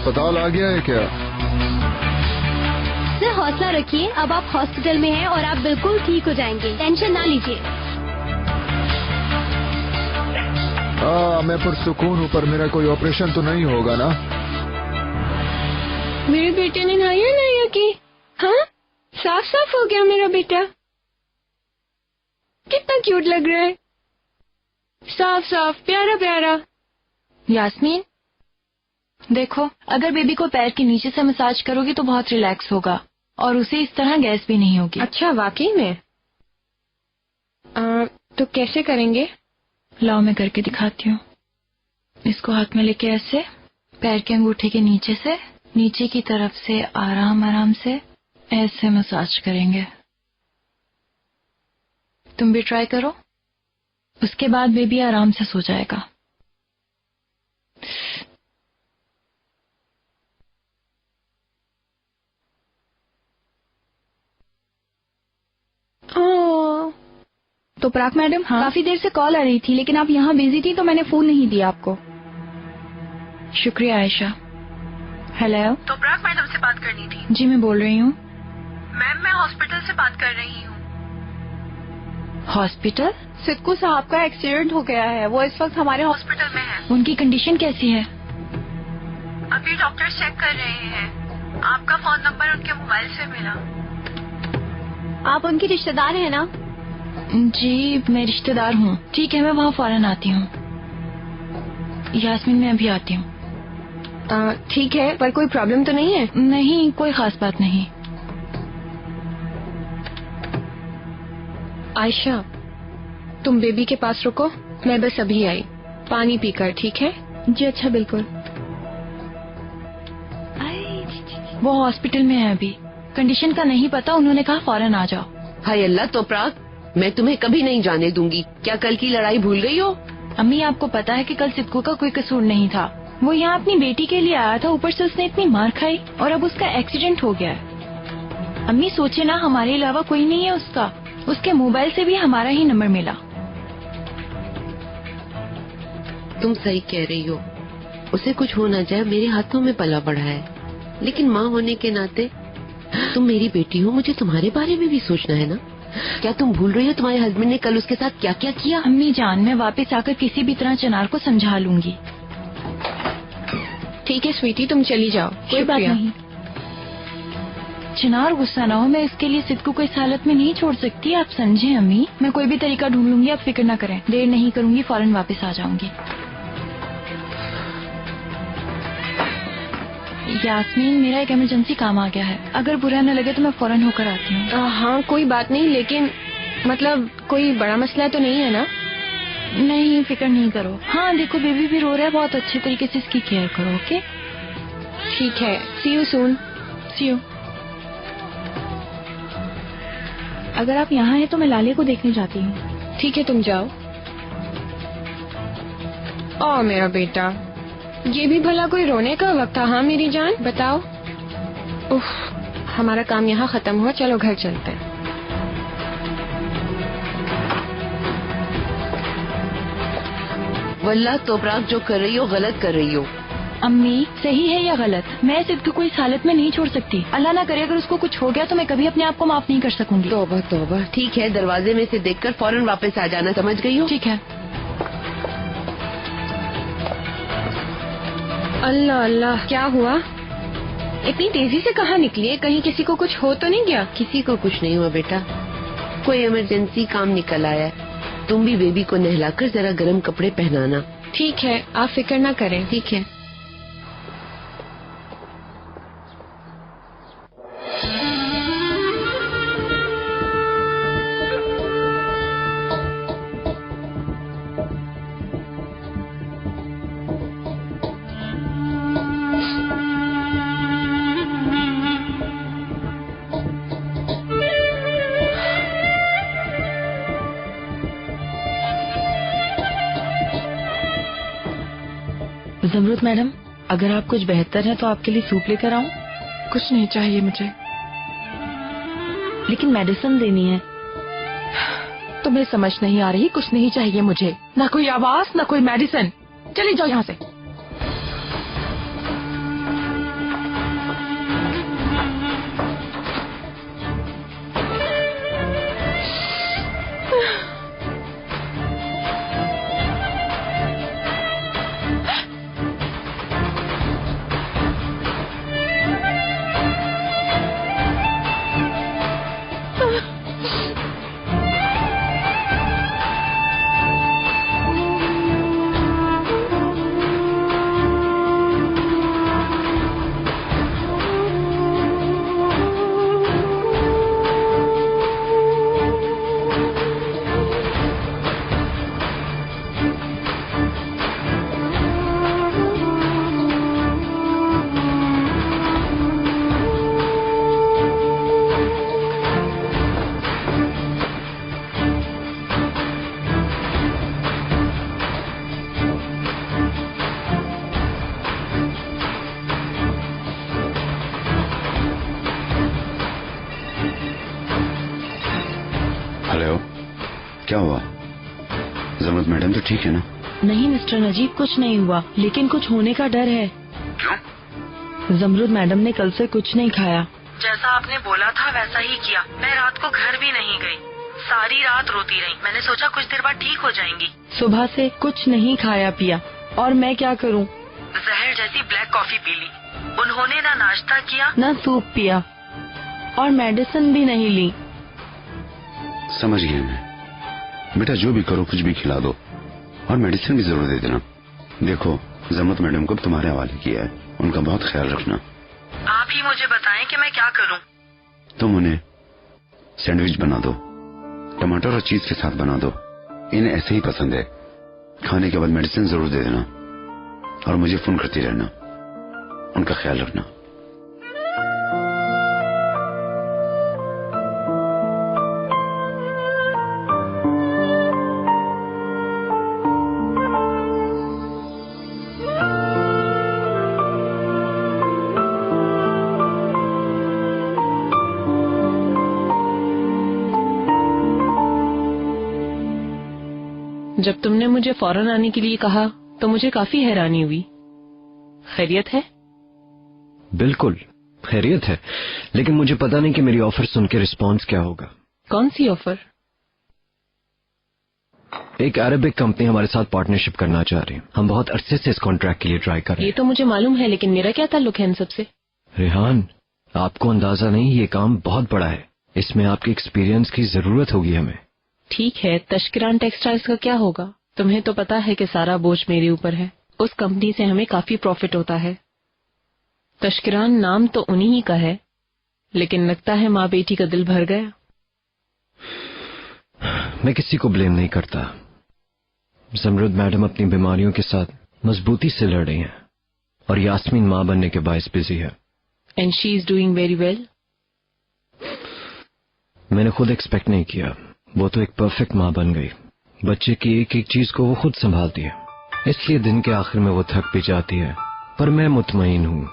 अस्पताल आ गया है क्या? सर हौसला रखिए, अब आप हॉस्पिटल में हैं और आप बिल्कुल ठीक हो जाएंगे, टेंशन ना लीजिए। मैं पुरसुकून हूँ, पर मेरा कोई ऑपरेशन तो नहीं होगा ना? मेरे बेटे ने नहाया नहीं की? हाँ, साफ साफ हो गया मेरा बेटा। कितना क्यूट लग रहा है, साफ साफ प्यारा प्यारा। यास्मीन देखो, अगर बेबी को पैर के नीचे से मसाज करोगी तो बहुत रिलैक्स होगा और उसे इस तरह गैस भी नहीं होगी। अच्छा वाकई में? तो कैसे करेंगे? लाओ मैं करके दिखाती हूँ। इसको हाथ में लेके ऐसे पैर के अंगूठे के नीचे से नीचे की तरफ से आराम आराम से ऐसे मसाज करेंगे। तुम भी ट्राई करो, उसके बाद बेबी आराम से सो जाएगा। तो पराग मैडम, हाँ? काफी देर से कॉल आ रही थी लेकिन आप यहाँ बिजी थी तो मैंने फोन नहीं दिया आपको। शुक्रिया आयशा। हेलो। तो पराग मैडम से बात करनी थी। जी मैं बोल रही हूँ। मैम मैं हॉस्पिटल से बात कर रही हूँ। हॉस्पिटल? सिद्कू साहब का एक्सीडेंट हो गया है, वो इस वक्त हमारे हॉस्पिटल में है। उनकी कंडीशन कैसी है? अभी डॉक्टर्स चेक कर रहे हैं। आपका फोन नंबर उनके मोबाइल से मिला। आप उनके रिश्तेदार हैं ना? जी मैं रिश्तेदार हूँ। ठीक है, मैं वहाँ फौरन आती हूँ। यास्मीन मैं अभी आती हूँ। ठीक है, पर कोई प्रॉब्लम तो नहीं है? नहीं, कोई खास बात नहीं। आयशा तुम बेबी के पास रुको, मैं बस अभी आई, पानी पीकर। ठीक है? जी अच्छा बिल्कुल। वो हॉस्पिटल में है अभी, कंडीशन का नहीं पता, उन्होंने कहा फौरन आ जाओ। हाय अल्लाह, तो पराग मैं तुम्हें कभी नहीं जाने दूंगी। क्या कल की लड़ाई भूल गई हो? अम्मी आपको पता है कि कल सिद्कू का कोई कसूर नहीं था। वो यहाँ अपनी बेटी के लिए आया था, ऊपर से उसने इतनी मार खाई और अब उसका एक्सीडेंट हो गया है। अम्मी सोचे ना, हमारे अलावा कोई नहीं है उसका। उसके मोबाइल से भी हमारा ही नंबर मिला। तुम सही कह रही हो, उसे कुछ हो ना जाए, मेरे हाथों में पला पड़ा है। लेकिन माँ होने के नाते तुम मेरी बेटी हो, मुझे तुम्हारे बारे में भी सोचना है ना। क्या तुम भूल रही हो तुम्हारे हस्बैंड ने कल उसके साथ क्या क्या किया? अम्मी जान, मैं वापस आकर किसी भी तरह चिनार को समझा लूंगी। ठीक है स्वीटी, तुम चली जाओ। कोई बात नहीं। चिनार गुस्सा ना हो, मैं इसके लिए सिद्कू को इस हालत में नहीं छोड़ सकती, आप समझे अम्मी। मैं कोई भी तरीका ढूंढ लूंगी, आप फिक्र न करें। देर नहीं करूंगी, फौरन वापस आ जाऊंगी। यास्मीन मेरा एक इमरजेंसी काम आ गया है, अगर बुरा न लगे तो मैं फौरन होकर आती हूँ। हाँ कोई बात नहीं, लेकिन मतलब कोई बड़ा मसला तो नहीं है ना? नहीं फिक्र नहीं करो। हाँ देखो बेबी भी रो रहा है, बहुत अच्छे तरीके से इसकी केयर करो। ओके ठीक है, सी यू सून। C you. अगर आप यहाँ हैं तो मैं लाले को देखने जाती हूँ। ठीक है तुम जाओ। ओ मेरा बेटा, ये भी भला कोई रोने का वक्त था? हाँ मेरी जान बताओ। उफ, हमारा काम यहाँ खत्म हुआ, चलो घर चलते हैं। वल्लाह तो पराग जो कर रही हो गलत कर रही हो। अम्मी सही है या गलत, मैं सिद्कू को इस हालत में नहीं छोड़ सकती। अल्लाह ना करे अगर उसको कुछ हो गया तो मैं कभी अपने आप को माफ नहीं कर सकूंगी। तौबा तौबा। ठीक है, दरवाजे में से देखकर फौरन वापस आ जाना, समझ गई हो? ठीक है। अल्लाह अल्लाह, क्या हुआ? इतनी तेजी से कहाँ निकली है? कहीं किसी को कुछ हो तो नहीं गया? किसी को कुछ नहीं हुआ बेटा, कोई इमरजेंसी काम निकल आया। तुम भी बेबी को नहलाकर जरा गर्म कपड़े पहनाना। ठीक है, आप फिक्र ना करें। ठीक है। जमरुद मैडम, अगर आप कुछ बेहतर है तो आपके लिए सूप लेकर आऊं? कुछ नहीं चाहिए मुझे, लेकिन मेडिसिन देनी है। तुम्हें समझ नहीं आ रही? कुछ नहीं चाहिए मुझे, ना कोई आवाज ना कोई मेडिसिन। चली जाओ यहाँ से। क्या हुआ? जमरुद मैडम तो ठीक है ना? नहीं मिस्टर नजीब, कुछ नहीं हुआ, लेकिन कुछ होने का डर है। क्यों? जमरुद मैडम ने कल से कुछ नहीं खाया। जैसा आपने बोला था वैसा ही किया। मैं रात को घर भी नहीं गई, सारी रात रोती रही। मैंने सोचा कुछ देर बाद ठीक हो जाएंगी। सुबह से कुछ नहीं खाया पिया, और मैं क्या करूं? जहर जैसी ब्लैक कॉफी पी ली। उन्होंने ना नाश्ता किया ना सूप पिया, और मेडिसिन भी नहीं ली। समझ गया मैं। बेटा जो भी करो कुछ भी खिला दो, और मेडिसिन भी जरूर दे देना। देखो जमरुद मैडम को तुम्हारे हवाले किया है, उनका बहुत ख्याल रखना। आप ही मुझे बताएं कि मैं क्या करूं। तुम उन्हें सैंडविच बना दो, टमाटर और चीज के साथ बना दो। इन्हें ऐसे ही पसंद है। खाने के बाद मेडिसिन जरूर दे देना, और मुझे फोन करती रहना। उनका ख्याल रखना। जब तुमने मुझे फौरन आने के लिए कहा तो मुझे काफी हैरानी हुई। खैरियत है? बिल्कुल खैरियत है, लेकिन मुझे पता नहीं कि मेरी ऑफर सुन के रिस्पॉन्स क्या होगा। कौन सी ऑफर? एक अरबिक कंपनी हमारे साथ पार्टनरशिप करना चाह रही है। हम बहुत अरसे से इस कॉन्ट्रैक्ट के लिए ट्राई कर रहे हैं। ये तो मुझे मालूम है, लेकिन मेरा क्या ताल्लुक है इन सबसे? रेहान, आपको अंदाजा नहीं, ये काम बहुत बड़ा है। इसमें आपके एक्सपीरियंस की जरूरत होगी हमें। ठीक है, तशकिरान टेक्सटाइल्स का क्या होगा? तुम्हें तो पता है कि सारा बोझ मेरे ऊपर है। उस कंपनी से हमें काफी प्रॉफिट होता है। तशकिरान नाम तो उन्हीं ही का है, लेकिन लगता है माँ बेटी का दिल भर गया। मैं किसी को ब्लेम नहीं करता। जमरुद मैडम अपनी बीमारियों के साथ मजबूती से लड़ रही हैं, और यास्मीन माँ बनने के बायस बिजी है। And she is doing very well. मैंने खुद एक्सपेक्ट नहीं किया। वो तो एक परफेक्ट माँ बन गई। बच्चे की एक एक चीज को वो खुद संभालती है, इसलिए दिन के आखिर में वो थक भी जाती है। पर मैं मुतमईन हूँ।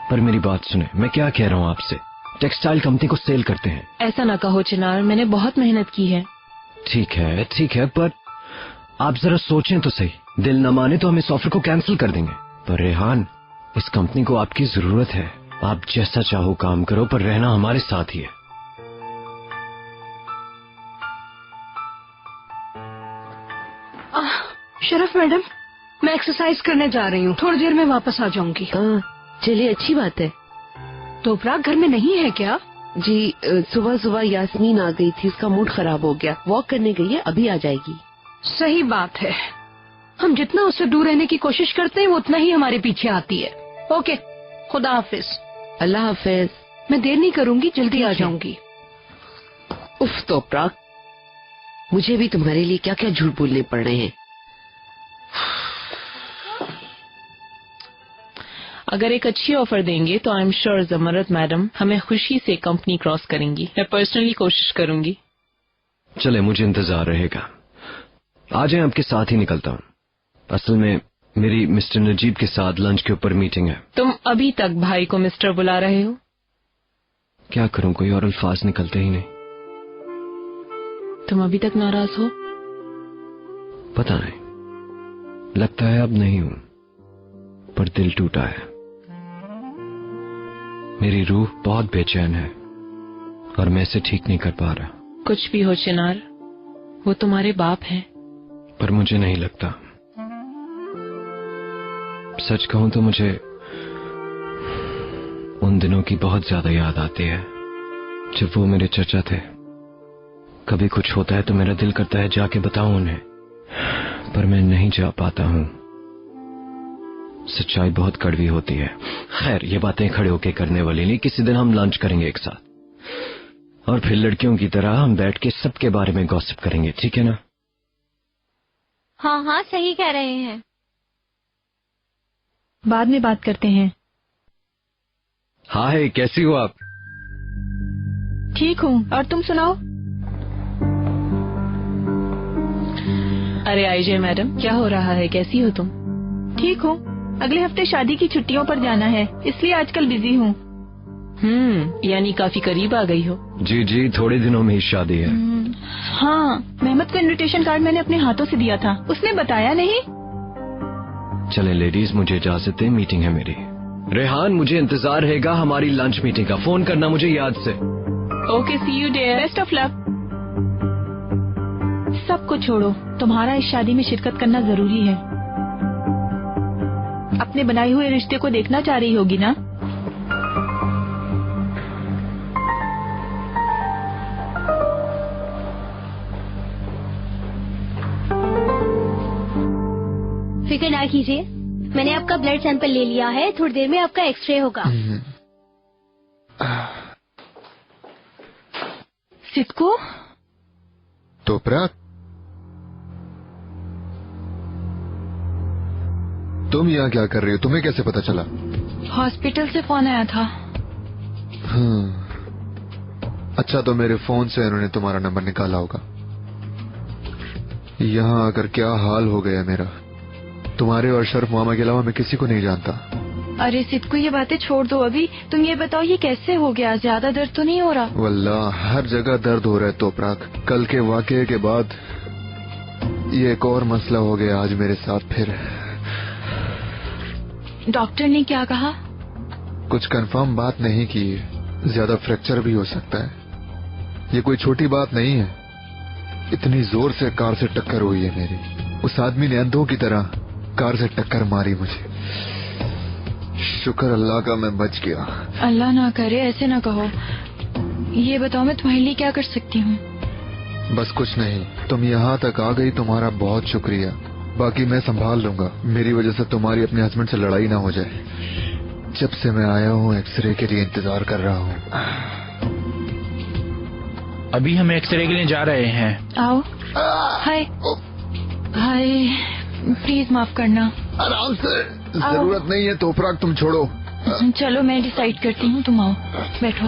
पर मेरी बात सुने, मैं क्या कह रहा हूँ आपसे। टेक्सटाइल कंपनी को सेल करते हैं। ऐसा ना कहो चिनार, मैंने बहुत मेहनत की है। ठीक है, पर आप जरा सोचें तो सही। दिल न माने तो हम इस ऑफर को कैंसिल कर देंगे। पर रेहान, इस कंपनी को आपकी जरूरत है। आप जैसा चाहो काम करो, पर रहना हमारे साथ ही है। शरफ मैडम, मैं एक्सरसाइज करने जा रही हूँ, थोड़ी देर में वापस आ जाऊंगी। चलिए अच्छी बात है। तोपरा घर में नहीं है क्या? जी सुबह सुबह यास्मीन आ गई थी, उसका मूड खराब हो गया, वॉक करने गई है, अभी आ जाएगी। सही बात है, हम जितना उससे दूर रहने की कोशिश करते हैं वो उतना ही हमारे पीछे आती है। ओके, खुदा हाफिज। अल्लाह हाफिज। मैं देर नहीं करूंगी, जल्दी आ जाऊंगी। उफ तोपरा, मुझे भी तुम्हारे लिए क्या क्या झूठ बोलने पड़ रहे हैं। अगर एक अच्छी ऑफर देंगे तो आई एम श्योर जमरुद मैडम हमें खुशी से कंपनी क्रॉस करेंगी। मैं पर्सनली कोशिश करूंगी। चले, मुझे इंतजार रहेगा। आ जाए, आपके साथ ही निकलता हूँ। असल में मेरी मिस्टर नजीब के साथ लंच के ऊपर मीटिंग है। तुम अभी तक भाई को मिस्टर बुला रहे हो? क्या करूं, कोई और अल्फाज निकलते ही नहीं। तुम अभी तक नाराज हो? पता नहीं, लगता है अब नहीं हूं, पर दिल टूटा है। मेरी रूह बहुत बेचैन है, और मैं इसे ठीक नहीं कर पा रहा। कुछ भी हो चिनार, वो तुम्हारे बाप हैं। पर मुझे नहीं लगता। सच कहूं तो मुझे उन दिनों की बहुत ज्यादा याद आती है जब वो मेरे चचा थे। कभी कुछ होता है तो मेरा दिल करता है जाके बताऊं उन्हें, पर मैं नहीं जा पाता हूं। सच्चाई बहुत कड़वी होती है। खैर, ये बातें खड़े होके करने वाली नहीं। किसी दिन हम लंच करेंगे एक साथ, और फिर लड़कियों की तरह हम बैठ के सबके बारे में गॉसिप करेंगे, ठीक है ना? हाँ हाँ, सही कह रहे हैं। बाद में बात करते हैं। हाय, कैसी हो आप? ठीक हूँ, और तुम सुनाओ? अरे आईजे मैडम, क्या हो रहा है? कैसी हो तुम? ठीक हूँ, अगले हफ्ते शादी की छुट्टियों पर जाना है, इसलिए आजकल बिजी हूँ। यानी काफी करीब आ गई हो। जी जी, थोड़े दिनों में ही शादी है। हाँ, मेहमद को इनविटेशन कार्ड मैंने अपने हाथों से दिया था, उसने बताया नहीं। चलें लेडीज, मुझे इजाजत दें, मीटिंग है मेरी। रेहान, मुझे इंतजार रहेगा हमारी लंच मीटिंग का, फोन करना मुझे याद से। Okay, see you dear, best of luck. सब कुछ छोड़ो, तुम्हारा इस शादी में शिरकत करना जरूरी है। अपने बनाए हुए रिश्ते को देखना चाह रही होगी ना? फिक्र ना कीजिए, मैंने आपका ब्लड सैंपल ले लिया है, थोड़ी देर में आपका एक्सरे होगा। सिद्को, तोपरा, तुम यहाँ क्या कर रही हो? तुम्हें कैसे पता चला? हॉस्पिटल से फोन आया था। अच्छा, तो मेरे फोन से उन्होंने तुम्हारा नंबर निकाला होगा। यहाँ आकर क्या हाल हो गया मेरा। तुम्हारे और शर्फ मामा के अलावा मैं किसी को नहीं जानता। अरे सिद्को, ये बातें छोड़ दो अभी। तुम ये बताओ, ये कैसे हो गया? ज्यादा दर्द तो नहीं हो रहा? वल्लाह हर जगह दर्द हो रहा है तोपराक। कल के वाकये के बाद ये एक और मसला हो गया आज मेरे साथ फिर। डॉक्टर ने क्या कहा? कुछ कंफर्म बात नहीं की, ज्यादा फ्रैक्चर भी हो सकता है। ये कोई छोटी बात नहीं है। इतनी जोर से कार से टक्कर हुई है मेरी। उस आदमी ने अंधों की तरह कार से टक्कर मारी मुझे। शुक्र अल्लाह का मैं बच गया। अल्लाह ना करे, ऐसे ना कहो। ये बताओ, मैं तुम्हारे लिए क्या कर सकती हूँ? बस कुछ नहीं, तुम यहाँ तक आ गई, तुम्हारा बहुत शुक्रिया। बाकी मैं संभाल लूंगा। मेरी वजह से तुम्हारी अपने हस्बैंड से लड़ाई ना हो जाए। जब से मैं आया हूँ एक्सरे के लिए इंतजार कर रहा हूँ। अभी हम एक्सरे के लिए जा रहे हैं। आओ। हाय हाय, प्लीज माफ करना। आराम से, जरूरत नहीं है तोपराक, तुम छोड़ो। चलो मैं डिसाइड करती हूँ, तुम आओ, बैठो।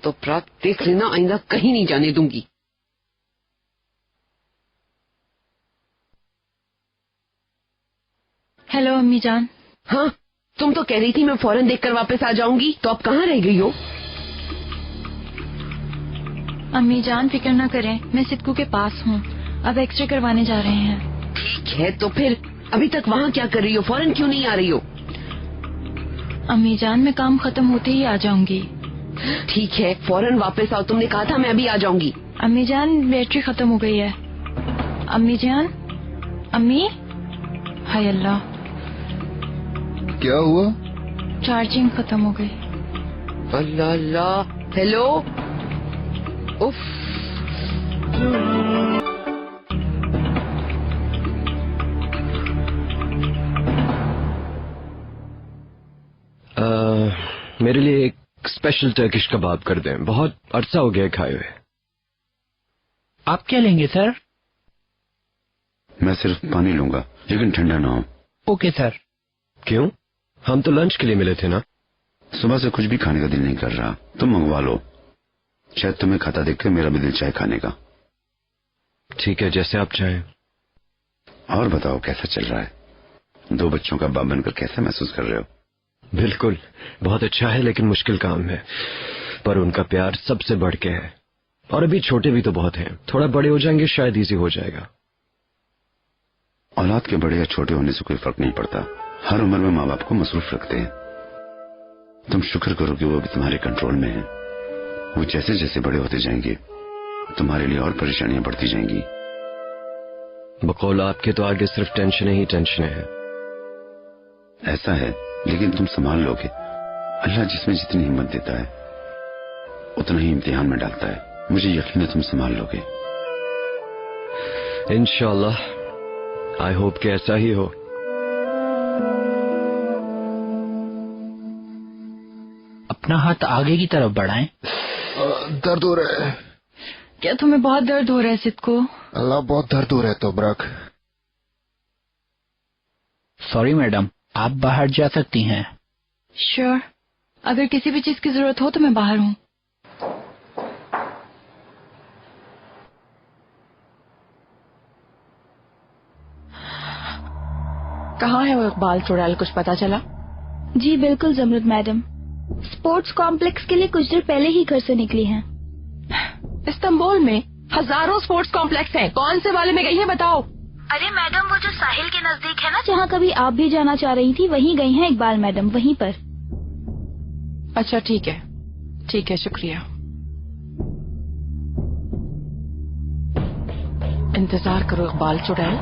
तोपराक, देख लेना, आइंदा कहीं नहीं जाने दूंगी। हेलो अम्मी जान। हाँ, तुम तो कह रही थी मैं फौरन देखकर वापस आ जाऊंगी, तो अब कहाँ रह गई हो? अम्मी जान फिक्र ना करें, मैं सिद्कू के पास हूँ। अब एक्सरे करवाने जा रहे हैं। ठीक है, तो फिर अभी तक वहाँ क्या कर रही हो? फौरन क्यों नहीं आ रही हो? अम्मी जान, मैं काम खत्म होते ही आ जाऊंगी। ठीक है, फौरन वापस आओ। तुमने कहा था मैं अभी आ जाऊंगी। अम्मी जान, बैटरी खत्म हो गई है। अम्मी जान, अम्मी, हाय अल्लाह, क्या हुआ? चार्जिंग खत्म हो गई। अल्लाह अल्लाह। हेलो, उफ। मेरे लिए एक स्पेशल टर्किश कबाब कर दें, बहुत अरसा हो गया खाए हुए। आप क्या लेंगे सर? मैं सिर्फ पानी लूंगा, लेकिन ठंडा ना हो। Okay sir. क्यों? हम तो लंच के लिए मिले थे ना। सुबह से कुछ भी खाने का दिल नहीं कर रहा, तुम मंगवा लो। शायद तुम्हें खाता देखकर मेरा भी दिल चाहे खाने का। ठीक है, जैसे आप चाहें। और बताओ, कैसा चल रहा है? 2 बच्चों का बाप बनकर कैसा महसूस कर रहे हो? बिल्कुल, बहुत अच्छा है, लेकिन मुश्किल काम है। पर उनका प्यार सबसे बढ़ के है। और अभी छोटे भी तो बहुत हैं, थोड़ा बड़े हो जाएंगे शायद इजी हो जाएगा। औलाद के बड़े या छोटे होने से कोई फर्क नहीं पड़ता। हर उम्र में माँ बाप को मसरूफ रखते हैं। तुम शुक्र करो कि वो भी तुम्हारे कंट्रोल में है। वो जैसे जैसे बड़े होते जाएंगे तुम्हारे लिए और परेशानियां बढ़ती जाएंगी। बकौल आपके तो आगे सिर्फ टेंशन ही टेंशन है। ऐसा है, लेकिन तुम संभाल लोगे। अल्लाह जिसमें जितनी हिम्मत देता है उतना ही इम्तिहान में डालता है। मुझे यकीन है तुम संभाल लोगे। इंशाल्लाह, आई होप कि ऐसा ही हो। अपना हाथ आगे की तरफ बढ़ाएं। दर्द हो रहा है। क्या तुम्हें बहुत दर्द हो रहा है सिद्को? अल्लाह, बहुत दर्द हो रहा है तोबरक। सॉरी मैडम, आप बाहर जा सकती हैं। श्योर, अगर किसी भी चीज की जरूरत हो तो मैं बाहर हूँ। कहाँ है वो इकबाल चुड़ैल, कुछ पता चला? जी बिल्कुल जमरुद मैडम, स्पोर्ट्स कॉम्प्लेक्स के लिए कुछ देर पहले ही घर से निकली हैं। इस्तांबुल में हजारों स्पोर्ट्स कॉम्प्लेक्स हैं, कौन से वाले में गई है बताओ? अरे मैडम, वो जो साहिल के नजदीक है ना, जहाँ कभी आप भी जाना चाह रही थी वहीं गई हैं इकबाल मैडम, वहीं पर। अच्छा ठीक है, शुक्रिया। इंतजार करो इकबाल चुड़ैल।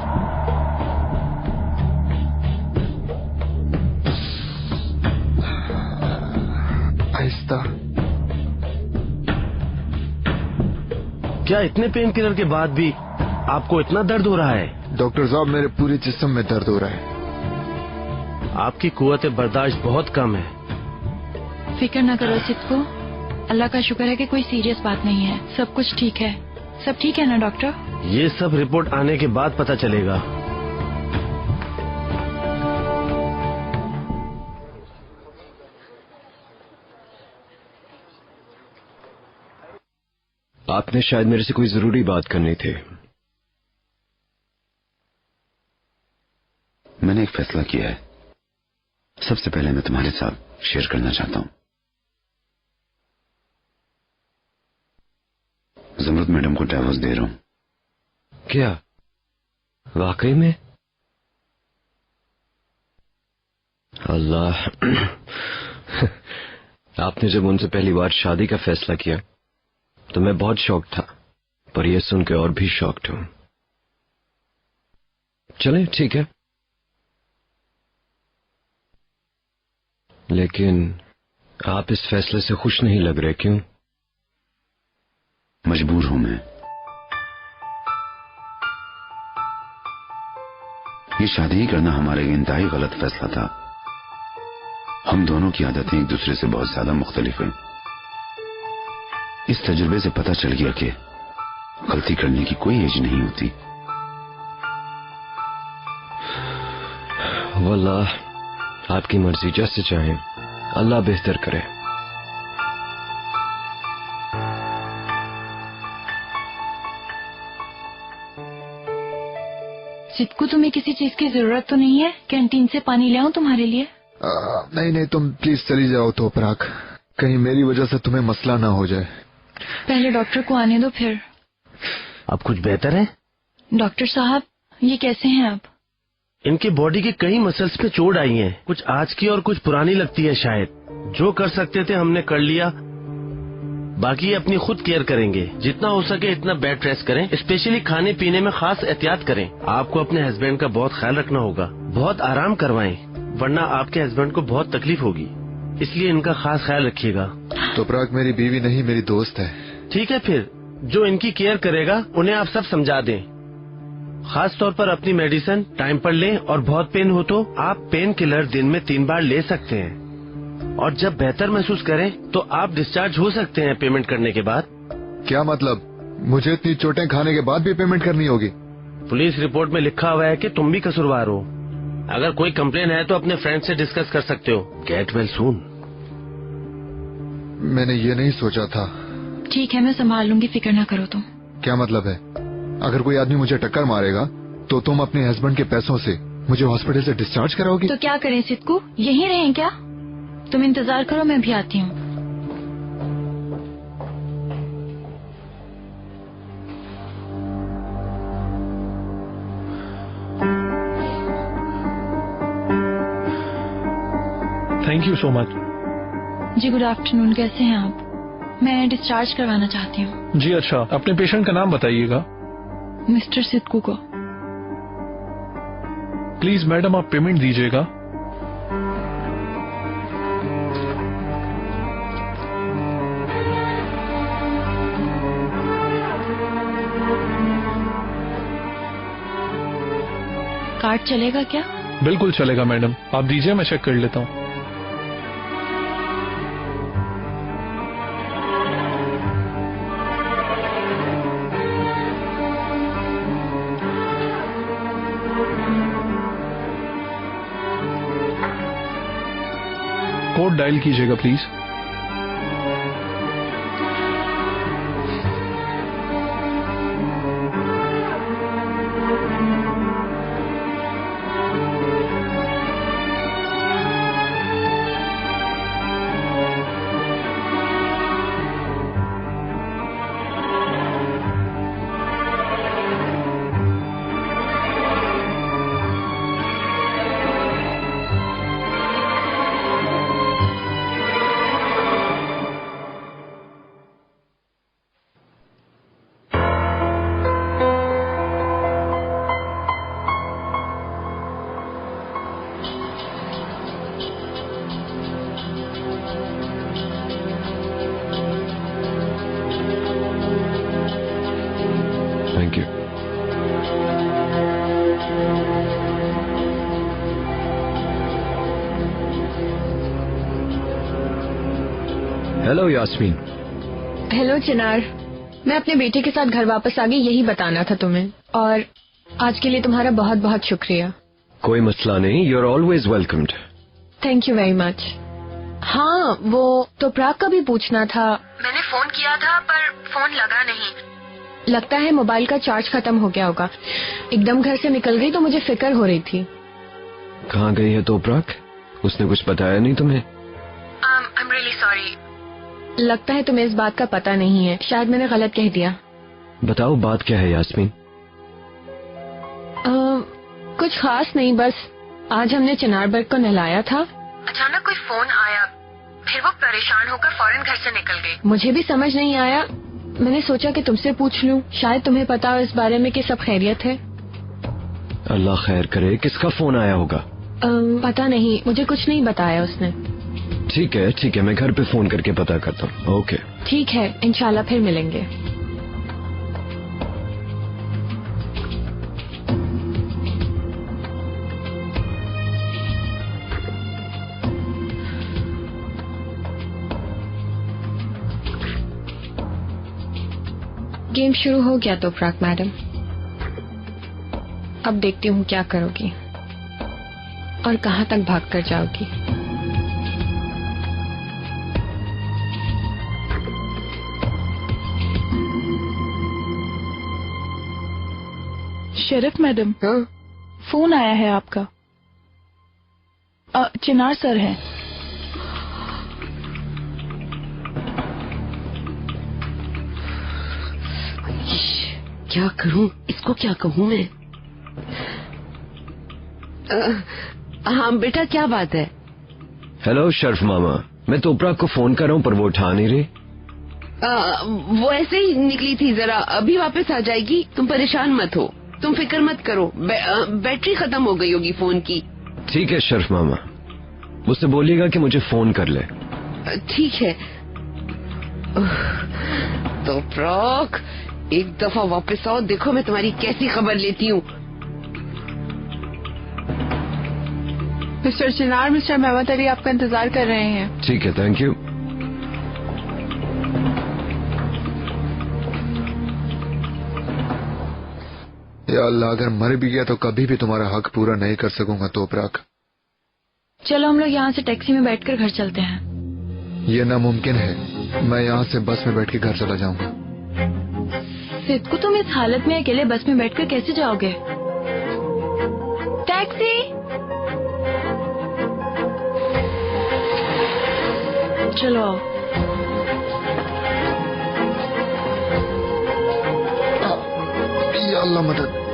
आहिस्ता। क्या इतने पेन किलर के बाद भी आपको इतना दर्द हो रहा है? डॉक्टर साहब, मेरे पूरे जिस्म में दर्द हो रहा है। आपकी कुव्वत बर्दाश्त बहुत कम है। फिक्र न करो सिद्धू, अल्लाह का शुक्र है कि कोई सीरियस बात नहीं है, सब कुछ ठीक है। सब ठीक है ना डॉक्टर? ये सब रिपोर्ट आने के बाद पता चलेगा। आपने शायद मेरे से कोई जरूरी बात करनी थी। मैंने एक फैसला किया है, सबसे पहले मैं तुम्हारे साथ शेयर करना चाहता हूं। जमरुद मैडम को डिवोर्स दे रहा हूं। क्या वाकई में? अल्लाह। आपने जब उनसे पहली बार शादी का फैसला किया तो मैं बहुत शॉक था, पर यह सुन के और भी शॉक्ड हूं। चलें ठीक है, लेकिन आप इस फैसले से खुश नहीं लग रहे, क्यों? मजबूर हूं मैं। ये शादी ही करना हमारे लिए इंतहाई गलत फैसला था। हम दोनों की आदतें एक दूसरे से बहुत ज्यादा मुख्तलिफ हैं। इस तजुर्बे से पता चल गया कि गलती करने की कोई एज नहीं होती। वल्लाह, आपकी मर्जी, जैसे चाहें, अल्लाह बेहतर करे। सिद्धू, तुम्हें किसी चीज की जरूरत तो नहीं है? कैंटीन से पानी ले आऊं तुम्हारे लिए? नहीं, तुम प्लीज चली जाओ तो पराग, कहीं मेरी वजह से तुम्हें मसला ना हो जाए। पहले डॉक्टर को आने दो फिर। अब कुछ बेहतर है? डॉक्टर साहब, ये कैसे हैं आप? इनकी बॉडी के कई मसल्स पे चोट आई है, कुछ आज की और कुछ पुरानी लगती है शायद। जो कर सकते थे हमने कर लिया, बाकी अपनी खुद केयर करेंगे। जितना हो सके इतना बेड रेस्ट करें, स्पेशली खाने पीने में खास एहतियात करें। आपको अपने हस्बैंड का बहुत ख्याल रखना होगा, बहुत आराम करवाएं, वरना आपके हस्बैंड को बहुत तकलीफ होगी, इसलिए इनका खास ख्याल रखिएगा। तो पराग मेरी बीवी नहीं, मेरी दोस्त है। ठीक है, फिर जो इनकी केयर करेगा उन्हें आप सब समझा दें। खास तौर पर अपनी मेडिसिन टाइम पर लें, और बहुत पेन हो तो आप पेन किलर दिन में 3 बार ले सकते हैं। और जब बेहतर महसूस करें तो आप डिस्चार्ज हो सकते हैं पेमेंट करने के बाद। क्या मतलब? मुझे इतनी चोटें खाने के बाद भी पेमेंट करनी होगी? पुलिस रिपोर्ट में लिखा हुआ है कि तुम भी कसूरवार हो। अगर कोई कंप्लेन है तो अपने फ्रेंड से डिस्कस कर सकते हो। Get well soon. मैंने ये नहीं सोचा था। ठीक है, मैं संभाल लूंगी, फिक्र ना करो तुम। क्या मतलब है? अगर कोई आदमी मुझे टक्कर मारेगा तो तुम अपने हस्बैंड के पैसों से मुझे हॉस्पिटल से डिस्चार्ज कराओगी? तो क्या करें सिद्धू, यहीं रहें क्या? तुम इंतजार करो, मैं भी आती हूँ। Thank you so much. जी गुड आफ्टरनून, कैसे हैं आप? मैं डिस्चार्ज करवाना चाहती हूँ। जी अच्छा, अपने पेशेंट का नाम बताइएगा। मिस्टर सिद्धू को। प्लीज मैडम, आप पेमेंट दीजिएगा। कार्ड चलेगा क्या? बिल्कुल चलेगा मैडम, आप दीजिए, मैं चेक कर लेता हूँ। कोड डायल कीजिएगा प्लीज। हेलो यास्मीन। हेलो चिनार, मैं अपने बेटे के साथ घर वापस आ गई, यही बताना था तुम्हें। और आज के लिए तुम्हारा बहुत बहुत शुक्रिया। कोई मसला नहीं, you are always welcomed. Thank you very much. हाँ, वो तो प्राग का भी पूछना था। मैंने फोन किया था पर फोन लगा नहीं। लगता है मोबाइल का चार्ज खत्म हो गया होगा। एकदम घर से निकल गई तो मुझे फिक्र हो रही थी। कहाँ गई है तोपराक? उसने कुछ बताया नहीं तुम्हें? I am really sorry. लगता है तुम्हें इस बात का पता नहीं है, शायद मैंने गलत कह दिया। बताओ बात क्या है यास्मीन? कुछ खास नहीं, बस आज हमने चिनारबर्ग को नहलाया था। अचानक कोई फोन आया, फिर वो परेशान होकर फौरन घर से निकल गई। मुझे भी समझ नहीं आया, मैंने सोचा कि तुमसे पूछ लूं, शायद तुम्हें पता हो इस बारे में कि सब खैरियत है। अल्लाह खैर करे। किसका फोन आया होगा? पता नहीं, मुझे कुछ नहीं बताया उसने। ठीक है, मैं घर पे फोन करके पता करता हूँ। ओके ठीक है, इंशाल्लाह फिर मिलेंगे। गेम शुरू हो गया तो प्राग मैडम, अब देखती हूँ क्या करोगी और कहाँ तक भाग कर जाओगी। शरफ मैडम, फोन आया है आपका। चिनार सर हैं। क्या करूं, इसको क्या कहूं मैं? हाँ बेटा, क्या बात है? हेलो शर्फ मामा, मैं तोपराक को फोन कर रहा हूँ पर वो उठा नहीं रही। वो ऐसे ही निकली थी, जरा अभी वापस आ जाएगी, तुम परेशान मत हो, तुम फिक्र मत करो। बैटरी खत्म हो गई होगी फोन की। ठीक है शर्फ मामा, उससे बोलिएगा कि मुझे फोन कर ले। ठीक है। तो प्राग, एक दफा वापस आओ, देखो मैं तुम्हारी कैसी खबर लेती हूँ। मिस्टर चिनार, मिस्टर मेहमत अली आपका इंतजार कर रहे हैं। ठीक है, थैंक यू। या अल्लाह, अगर मर भी गया तो कभी भी तुम्हारा हक पूरा नहीं कर सकूंगा तोपराक। चलो हम लोग यहाँ से टैक्सी में बैठकर घर चलते हैं। ये नामुमकिन है, मैं यहाँ से बस में बैठ के घर चला जाऊंगा। सिद्कू, तुम इस हालत में अकेले बस में बैठकर कैसे जाओगे? टैक्सी! चलो आओ। या अल्लाह मदद।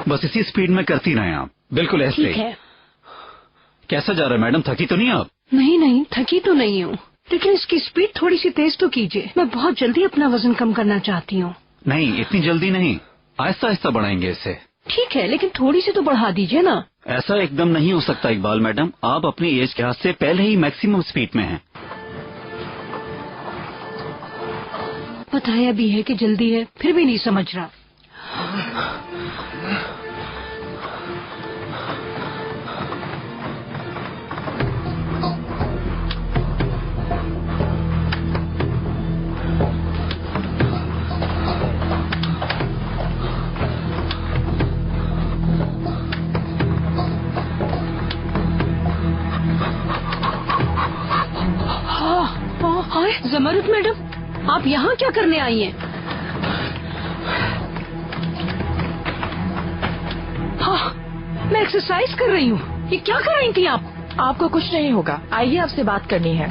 बस इसी स्पीड में करती रहें आप। बिल्कुल ऐसे ठीक है। कैसा जा रहा है मैडम, थकी तो नहीं आप? नहीं, थकी तो नहीं हूँ, लेकिन इसकी स्पीड थोड़ी सी तेज तो कीजिए। मैं बहुत जल्दी अपना वजन कम करना चाहती हूँ। नहीं, इतनी जल्दी नहीं, आहिस्ता आहिस्ता बढ़ाएंगे इसे। ठीक है, लेकिन थोड़ी सी तो बढ़ा दीजिए ना। ऐसा एकदम नहीं हो सकता इकबाल मैडम, आप अपनी एज के हाथ से पहले ही मैक्सिमम स्पीड में हैं। बताया भी है कि जल्दी है, फिर भी नहीं समझ रहा। जमरुद मैडम, आप यहाँ क्या करने आई हैं? हाँ, मैं एक्सरसाइज कर रही हूँ। ये क्या कर रही थी आप? आपको कुछ नहीं होगा, आइए आपसे बात करनी है।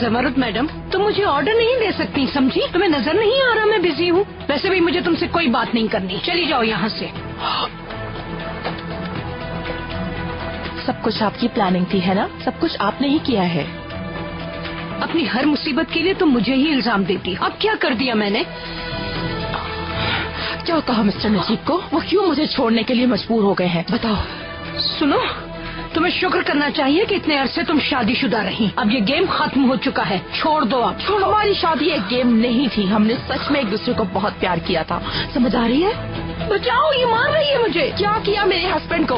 जमरुद मैडम, तुम मुझे ऑर्डर नहीं दे सकती, समझी? तुम्हें नजर नहीं आ रहा मैं बिजी हूँ? वैसे भी मुझे तुमसे कोई बात नहीं करनी, चली जाओ यहाँ से। सब कुछ आपकी प्लानिंग थी है ना? सब कुछ आपने ही किया है। अपनी हर मुसीबत के लिए तुम मुझे ही इल्जाम देती। अब क्या कर दिया मैंने? क्या कहा मिस्टर नजीब को? वो क्यों मुझे छोड़ने के लिए मजबूर हो गए हैं? बताओ। सुनो, तुम्हें शुक्र करना चाहिए कि इतने अरसे तुम शादीशुदा रही। अब ये गेम खत्म हो चुका है, छोड़ दो आप। हमारी शादी एक गेम नहीं थी, हमने सच में एक दूसरे को बहुत प्यार किया था। समझ आ रही है? बचाओ, ये मार रही है मुझे। क्या किया मेरे हस्बैंड को?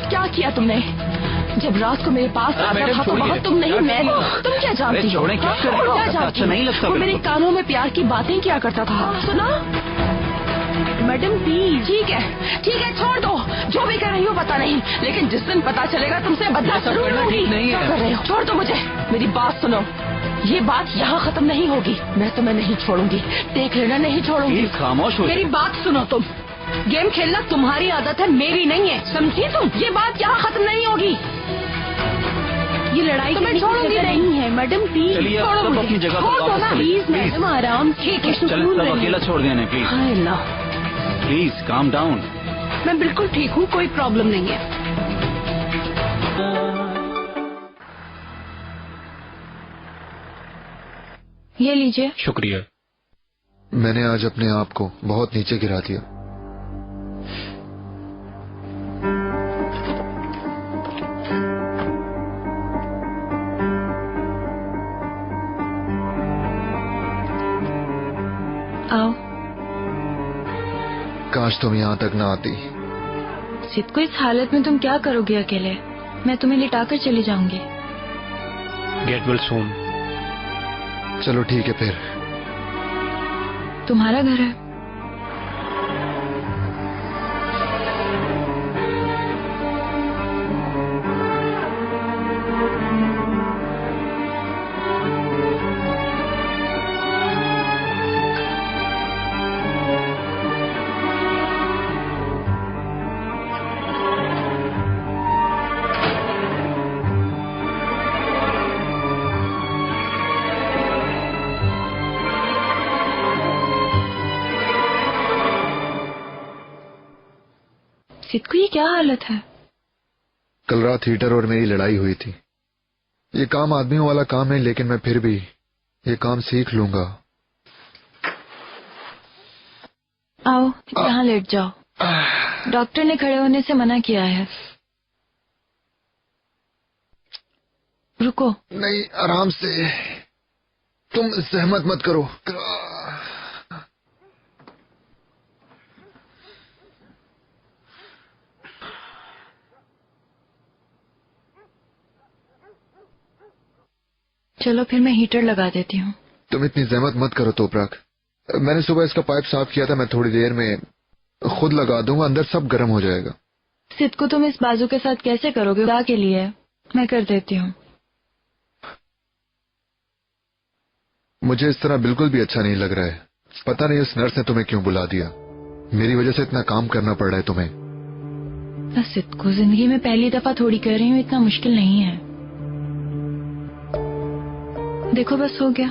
क्या किया तुमने? जब रात को मेरे पास आता था तो वहाँ तुम नहीं, मैं। तुम क्या जानती हो? क्या जानती हो? नहीं लगता। वो मेरे कानों में प्यार की बातें किया करता था, सुना? Madam please. ठीक है, छोड़ दो। जो भी कर रही हो पता नहीं, लेकिन जिस दिन पता चलेगा तुमसे बदला जरूर लूंगी। क्या कर रहे हो? छोड़ दो मुझे। मेरी बात सुनो, ये बात यहाँ खत्म नहीं होगी। मैं तुम्हें नहीं छोड़ूंगी, देख लेना, नहीं छोड़ूंगी। खामोश हो। मेरी बात सुनो, तुम गेम खेलना तुम्हारी आदत है, मेरी नहीं है, समझी तुम? ये बात यहाँ खत्म नहीं होगी। ये लड़ाई तुम्हें छोड़ूंगी नहीं है मैडम, प्लीज। चलिए अब सब अपनी जगह पर वापस चलिए। प्लीज मैडम, आराम। ठीक है, चलो सब अकेला छोड़ देना please. Hi Allah, please calm down. मैं बिल्कुल ठीक हूँ, कोई प्रॉब्लम नहीं है। ये लीजिए। शुक्रिया। मैंने आज अपने आप को बहुत नीचे गिरा दिया। आओ। काश तुम यहाँ तक ना आती। सिद्ध को इस हालत में तुम क्या करोगे अकेले? मैं तुम्हें लिटाकर चली जाऊंगी। Get well soon. चलो ठीक है फिर। तुम्हारा घर है। सिद्ध को ये क्या हालत है? कल रात हीटर और मेरी लड़ाई हुई थी। ये काम आदमियों वाला काम है, लेकिन मैं फिर भी ये काम सीख लूंगा। आओ यहाँ लेट जाओ। डॉक्टर ने खड़े होने से मना किया है। रुको। नहीं, आराम से। तुम सहमत मत करो। चलो फिर मैं हीटर लगा देती हूँ। तुम इतनी जहमत मत करो तोपराक। मैंने सुबह इसका पाइप साफ किया था, मैं थोड़ी देर में खुद लगा दूंगा, अंदर सब गर्म हो जाएगा। सिद्ध को तुम इस बाजू के साथ कैसे करोगे? खुदा के लिए मैं कर देती हूँ। मुझे इस तरह बिल्कुल भी अच्छा नहीं लग रहा है। पता नहीं उस नर्स ने तुम्हें क्यों बुला दिया। मेरी वजह से इतना काम करना पड़ रहा है तुम्हें। मैं सिद्ध को जिंदगी में पहली दफा थोड़ी कर रही हूँ, इतना मुश्किल नहीं है। देखो बस हो गया।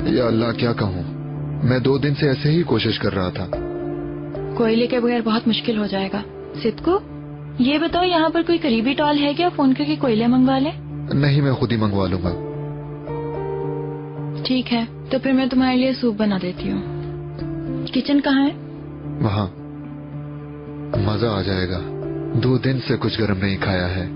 या अल्लाह, क्या कहूँ। मैं 2 दिन से ऐसे ही कोशिश कर रहा था। कोयले के बगैर बहुत मुश्किल हो जाएगा। सिद्ध को ये बताओ, यहाँ पर कोई करीबी टॉल है क्या? फोन करके कोयले मंगवा ले। नहीं, मैं खुद ही मंगवा लूंगा। ठीक है, तो फिर मैं तुम्हारे लिए सूप बना देती हूँ। किचन कहाँ है? वहाँ। मजा आ जाएगा। 2 दिन से कुछ गर्म नहीं खाया है।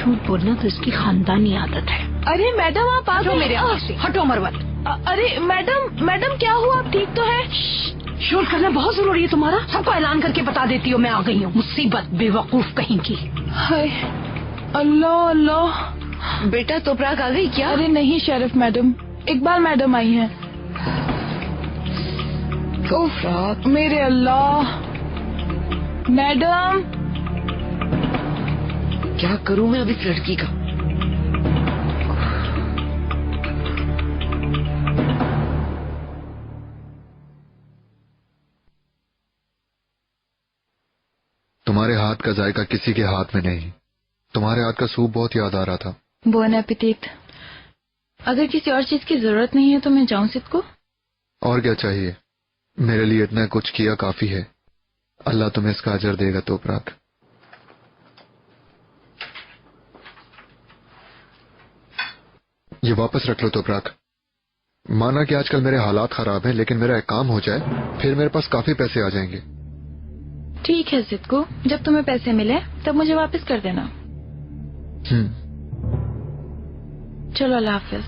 झूठ बोलना तो इसकी खानदानी आदत है। अरे मैडम आप आ हटो गई। मेरे आगे से, हटो मरवत। अरे मैडम क्या हुआ, आप ठीक तो है? शोर करना बहुत जरूरी है तुम्हारा? सबको ऐलान करके बता देती हो मैं आ गई हूँ। मुसीबत, बेवकूफ कहीं की। हाय अल्लाह अल्लाह। बेटा तोपराग आ गई क्या? अरे नहीं शरीफ मैडम, इकबाल मैडम आई हैं। उफ, मेरे अल्लाह। मैडम क्या करूं मैं अब इस लड़की का? तुम्हारे हाथ का जायका किसी के हाथ में नहीं। तुम्हारे हाथ का सूप बहुत याद आ रहा था। Bone appétit. अगर किसी और चीज की जरूरत नहीं है तो मैं जाऊं सिद्को? और क्या चाहिए? मेरे लिए इतना कुछ किया काफी है। अल्लाह तुम्हें इसका अजर देगा तोपराग। ये वापस रख लो तोपराग। माना कि आजकल मेरे हालात खराब हैं, लेकिन मेरा एक काम हो जाए फिर मेरे पास काफी पैसे आ जाएंगे। ठीक है सिद्को, जब तुम्हें पैसे मिले तब मुझे वापस कर देना। चलो अल्लाह हाफिज।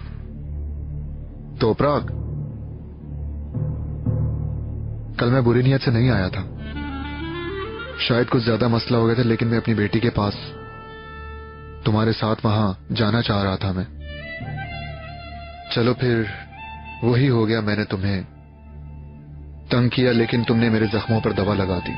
तोपराग, कल मैं बुरी नीयत से नहीं आया था। शायद कुछ ज्यादा मसला हो गया था, लेकिन मैं अपनी बेटी के पास तुम्हारे साथ वहां जाना चाह रहा था मैं। चलो फिर वही हो गया। मैंने तुम्हें तंग किया, लेकिन तुमने मेरे जख्मों पर दवा लगा दी।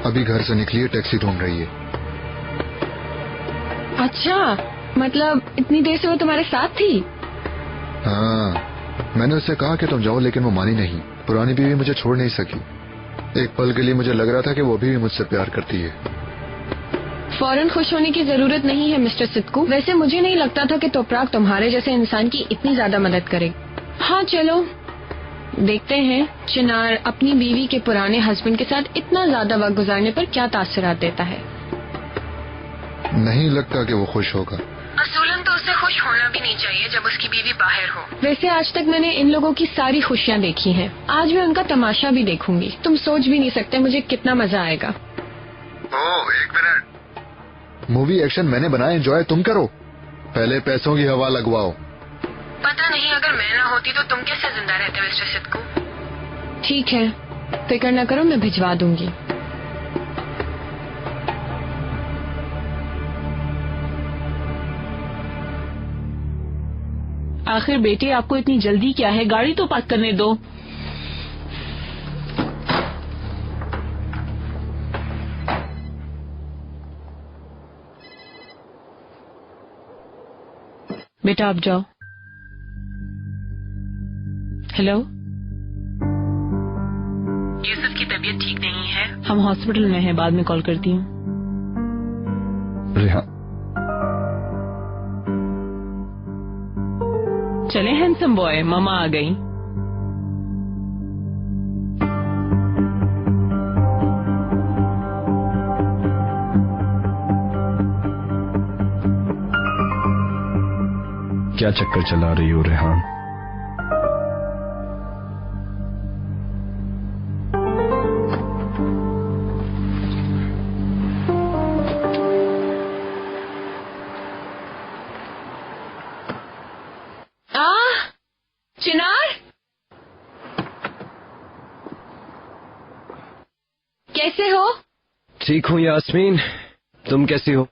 अभी घर से निकली है, टैक्सी ढूंढ रही है। अच्छा, मतलब इतनी देर से वो तुम्हारे साथ थी? हाँ, मैंने उससे कहा कि तुम जाओ, लेकिन वो मानी नहीं। पुरानी बीवी मुझे छोड़ नहीं सकी। एक पल के लिए मुझे लग रहा था कि वो भी मुझसे प्यार करती है। फौरन खुश होने की जरूरत नहीं है मिस्टर सिद्कू। वैसे मुझे नहीं लगता था कि तोपराग तुम्हारे जैसे इंसान की इतनी ज्यादा मदद करे। हाँ चलो देखते हैं चिनार अपनी बीवी के पुराने हस्बैंड के साथ इतना ज्यादा वक्त गुजारने पर क्या तासुरात देता है। नहीं लगता कि वो खुश होगा। असूलन तो उसे खुश होना भी नहीं चाहिए जब उसकी बीवी बाहर हो। वैसे आज तक मैंने इन लोगों की सारी खुशियाँ देखी हैं। आज मैं उनका तमाशा भी देखूंगी। तुम सोच भी नहीं सकते मुझे कितना मजा आएगा। ओह, एक मिनट। मूवी एक्शन मैंने बनाया, एंजॉय तुम करो। पहले पैसों की हवा लगवाओ। पता नहीं अगर मैं ना होती तो तुम कैसे जिंदा रहते मिस्टर सिद्कू। ठीक है, फिक्र न करो, मैं भिजवा दूंगी। आखिर बेटे आपको इतनी जल्दी क्या है? गाड़ी तो पार्क करने दो। बेटा आप जाओ। हेलो, यूसुफ की तबीयत ठीक नहीं है। हम हॉस्पिटल में हैं, बाद में कॉल करती हूँ। रेहान, चले हैंडसम बॉय, मामा आ गई। क्या चक्कर चला रही हो रेहान? चिनार, कैसे हो? ठीक हूँ यास्मीन, तुम कैसी हो?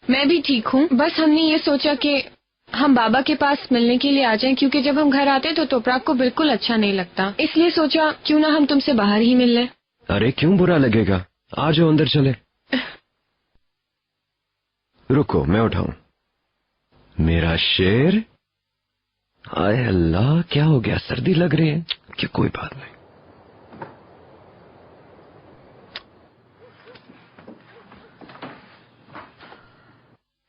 मैं भी ठीक हूँ। बस हमने ये सोचा कि हम बाबा के पास मिलने के लिए आ जाएं, क्योंकि जब हम घर आते तो तोपराग को बिल्कुल अच्छा नहीं लगता। इसलिए सोचा क्यों ना हम तुमसे बाहर ही मिल लें। अरे क्यों बुरा लगेगा, आ जाओ अंदर चले। रुको मैं उठाऊं। मेरा शेर, हाय अल्लाह, क्या हो गया? सर्दी लग रही है कि? कोई बात नहीं।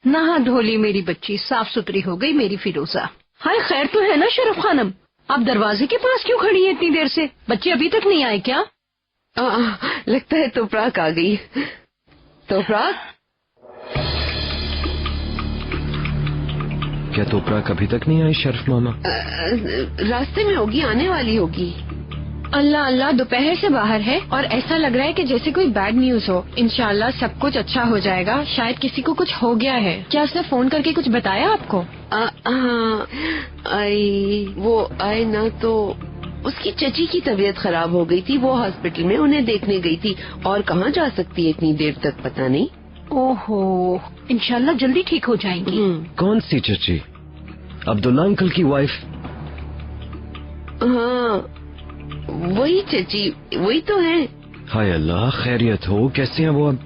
नहा धोली मेरी बच्ची, साफ सुथरी हो गई मेरी फिरोजा। हाय खैर तो है ना शरफ खानम? आप दरवाजे के पास क्यों खड़ी है इतनी देर से? बच्चे अभी तक नहीं आए क्या? लगता है तोपराक आ गई। तोपराक, क्या तोपराक अभी तक नहीं आई शर्फ मामा? रास्ते में होगी, आने वाली होगी। अल्लाह अल्लाह, दोपहर से बाहर है और ऐसा लग रहा है कि जैसे कोई बैड न्यूज हो। इंशाल्लाह सब कुछ अच्छा हो जाएगा। शायद किसी को कुछ हो गया है। क्या उसने फोन करके कुछ बताया आपको? वो आए ना तो उसकी चची की तबीयत खराब हो गई थी, वो हॉस्पिटल में उन्हें देखने गई थी। और कहाँ जा सकती है इतनी देर तक, पता नहीं। ओहो, इंशाल्लाह जल्दी ठीक हो जाएंगी। कौन सी चची? अब्दुल्ला अंकल की वाइफ? हाँ वही चची, वही तो है। हाय अल्लाह, खैरियत हो? कैसे हैं वो अब?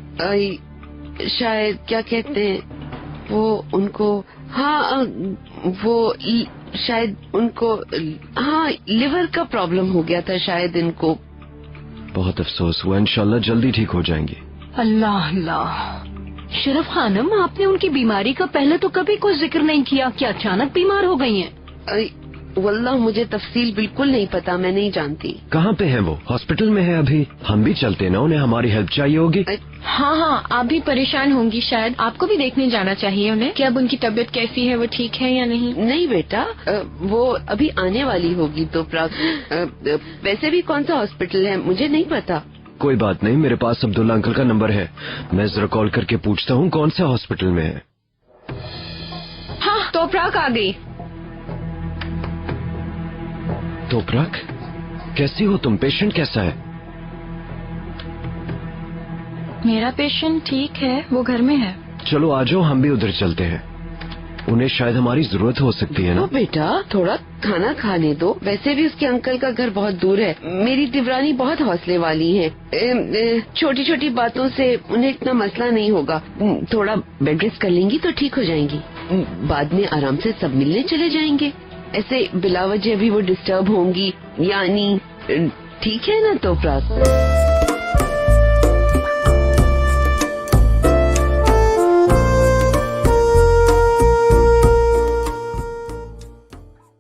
शायद क्या कहते हैं वो उनको, हाँ वो शायद उनको, हाँ लिवर का प्रॉब्लम हो गया था शायद इनको। बहुत अफसोस हुआ, इंशाल्लाह जल्दी ठीक हो जाएंगी। अल्लाह अल्लाह। शरफ खानम, आपने उनकी बीमारी का पहले तो कभी कोई जिक्र नहीं किया, क्या अचानक बीमार हो गई हैं? वल्लाह मुझे तफसील बिल्कुल नहीं पता, मैं नहीं जानती। कहाँ पे है वो? हॉस्पिटल में है अभी? हम भी चलते ना, उन्हें हमारी हेल्प चाहिए होगी। हाँ हाँ, आप भी परेशान होंगी शायद, आपको भी देखने जाना चाहिए उन्हें कि अब उनकी तबीयत कैसी है, वो ठीक है या नहीं। नहीं बेटा, वो अभी आने वाली होगी। तो वैसे भी कौन सा हॉस्पिटल है मुझे नहीं पता। कोई बात नहीं, मेरे पास अब्दुल्ला अंकल का नंबर है, मैं जरा कॉल करके पूछता हूँ कौन सा हॉस्पिटल में है। हाँ, तोपराक आ गई। तोपराक, कैसी हो तुम? पेशेंट कैसा है? मेरा पेशेंट ठीक है, वो घर में है। चलो आ जाओ, हम भी उधर चलते हैं, उन्हें शायद हमारी जरूरत हो सकती है ना। बेटा थोड़ा खाना खाने दो, वैसे भी उसके अंकल का घर बहुत दूर है। मेरी दिवरानी बहुत हौसले वाली है, छोटी छोटी बातों से उन्हें इतना मसला नहीं होगा। थोड़ा बेड रेस्ट कर लेंगी तो ठीक हो जाएंगी, बाद में आराम से सब मिलने चले जाएंगे। ऐसे बिलावजह भी वो डिस्टर्ब होंगी, यानी ठीक है ना तोपराक?